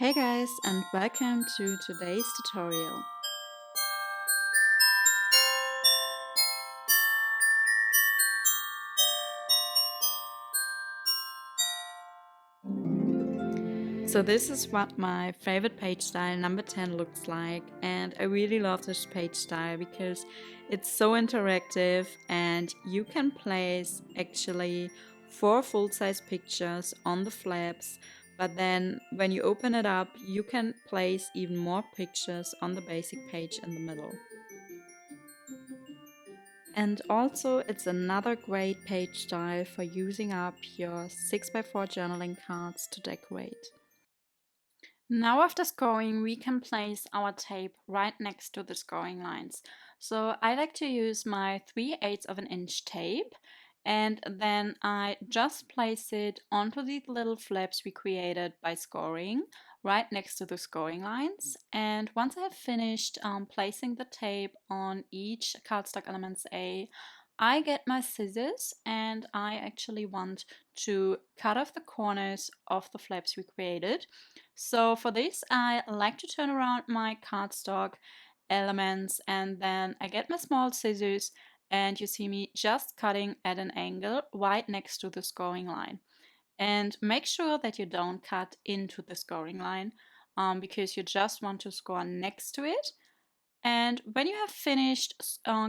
Hey guys, and welcome to today's tutorial. So this is what my favorite page style number 10 looks like, and I really love this page style because it's so interactive and you can place actually 4 full-size pictures on the flaps, but then when you open it up you can place even more pictures on the basic page in the middle. And also it's another great page style for using up your 6x4 journaling cards to decorate. Now after scoring, we can place our tape right next to the scoring lines. So I like to use my 3/8 of an inch tape, and then I just place it onto these little flaps we created by scoring right next to the scoring lines. And once I have finished placing the tape on each cardstock elements A, I get my scissors and I actually want to cut off the corners of the flaps we created. So for this, I like to turn around my cardstock elements and then I get my small scissors and you see me just cutting at an angle right next to the scoring line. And make sure that you don't cut into the scoring line because you just want to score next to it. And when you have finished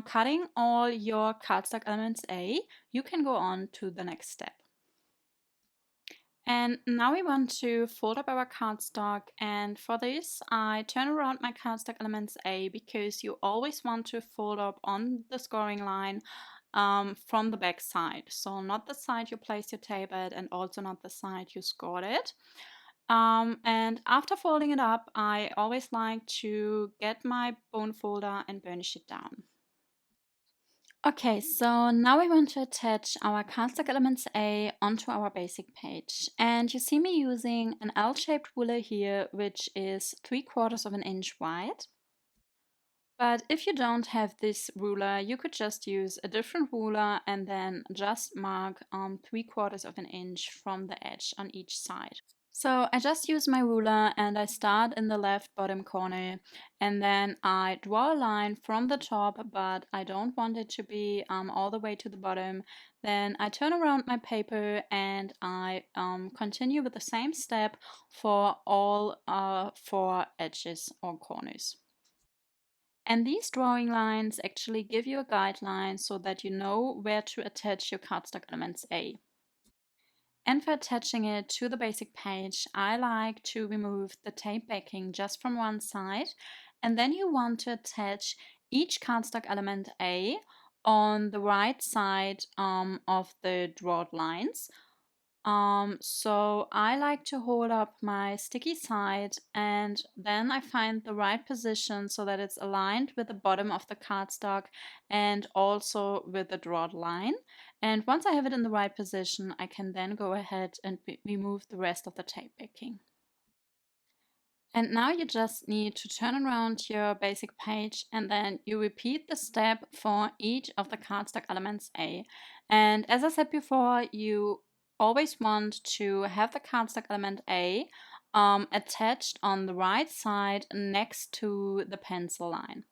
cutting all your cardstock elements A, you can go on to the next step. And now we want to fold up our cardstock, and for this I turn around my cardstock elements A because you always want to fold up on the scoring line from the back side. So not the side you placed your tape at and also not the side you scored it. And after folding it up, I always like to get my bone folder and burnish it down. Okay, so now we want to attach our cardstock elements A onto our basic page. And you see me using an L-shaped ruler here, which is 3/4 of an inch wide. But if you don't have this ruler, you could just use a different ruler and then just mark 3/4 of an inch from the edge on each side. So I just use my ruler and I start in the left bottom corner and then I draw a line from the top, but I don't want it to be all the way to the bottom. Then I turn around my paper and I continue with the same step for all 4 edges or corners. And these drawing lines actually give you a guideline so that you know where to attach your cardstock elements A. And for attaching it to the basic page, I like to remove the tape backing just from one side, and then you want to attach each cardstock element A on the right side of the drawn lines. So I like to hold up my sticky side and then I find the right position so that it's aligned with the bottom of the cardstock and also with the drawn line. And once I have it in the right position, I can then go ahead and remove the rest of the tape backing. And now you just need to turn around your basic page and then you repeat the step for each of the cardstock elements A. And as I said before, you always want to have the cardstock element A attached on the right side next to the pencil line.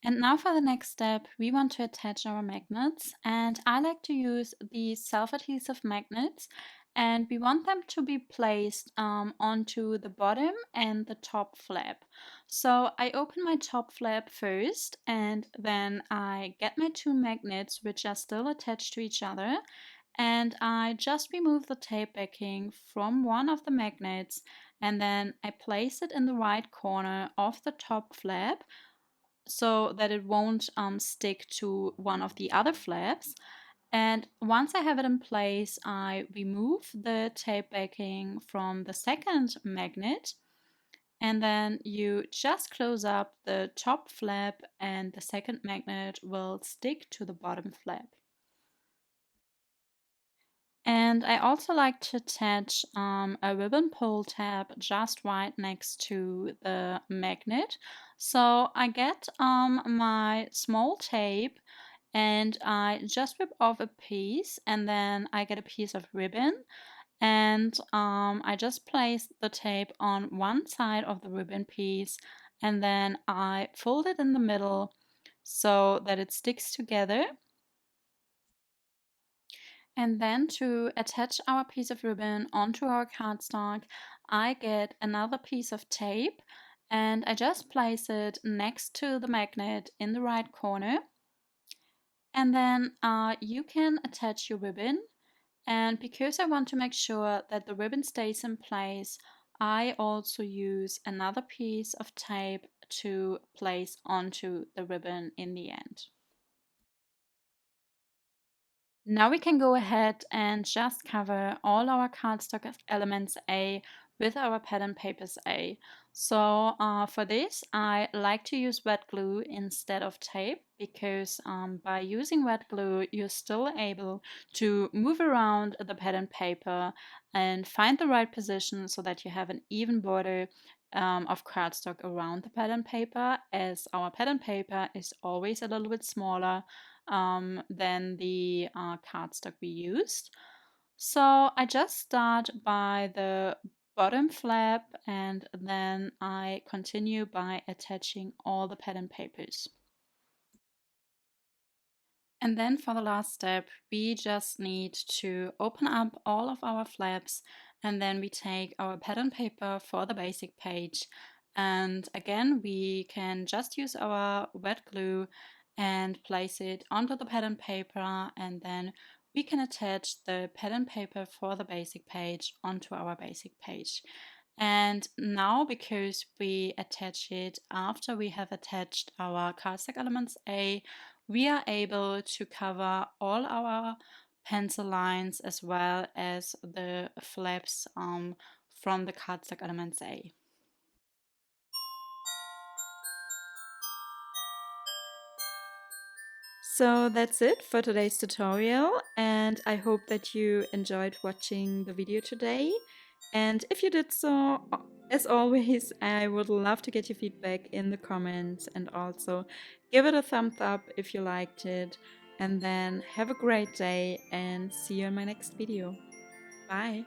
And now for the next step, we want to attach our magnets, and I like to use these self-adhesive magnets, and we want them to be placed onto the bottom and the top flap. So I open my top flap first and then I get my 2 magnets which are still attached to each other, and I just remove the tape backing from one of the magnets and then I place it in the right corner of the top flap so that it won't stick to one of the other flaps. And once I have it in place, I remove the tape backing from the second magnet, and then you just close up the top flap and the second magnet will stick to the bottom flap. And I also like to attach a ribbon pull tab just right next to the magnet. So I get my small tape and I just rip off a piece and then I get a piece of ribbon And I just place the tape on one side of the ribbon piece, and then I fold it in the middle so that it sticks together. And then to attach our piece of ribbon onto our cardstock, I get another piece of tape and I just place it next to the magnet in the right corner. And then you can attach your ribbon. And because I want to make sure that the ribbon stays in place, I also use another piece of tape to place onto the ribbon in the end. Now we can go ahead and just cover all our cardstock elements A with our pattern papers A. So for this, I like to use wet glue instead of tape because by using wet glue, you're still able to move around the pattern paper and find the right position so that you have an even border of cardstock around the pattern paper, as our pattern paper is always a little bit smaller than the cardstock we used. So I just start by the bottom flap and then I continue by attaching all the pattern papers. And then for the last step, we just need to open up all of our flaps and then we take our pattern paper for the basic page. And again, we can just use our wet glue and place it onto the pattern paper, and then we can attach the pattern paper for the basic page onto our basic page. And now, because we attach it after we have attached our cardstock elements A, we are able to cover all our pencil lines as well as the flaps from the cardstock elements A. So that's it for today's tutorial, and I hope that you enjoyed watching the video today. And if you did so, as always, I would love to get your feedback in the comments, and also give it a thumbs up if you liked it. And then have a great day and see you in my next video. Bye!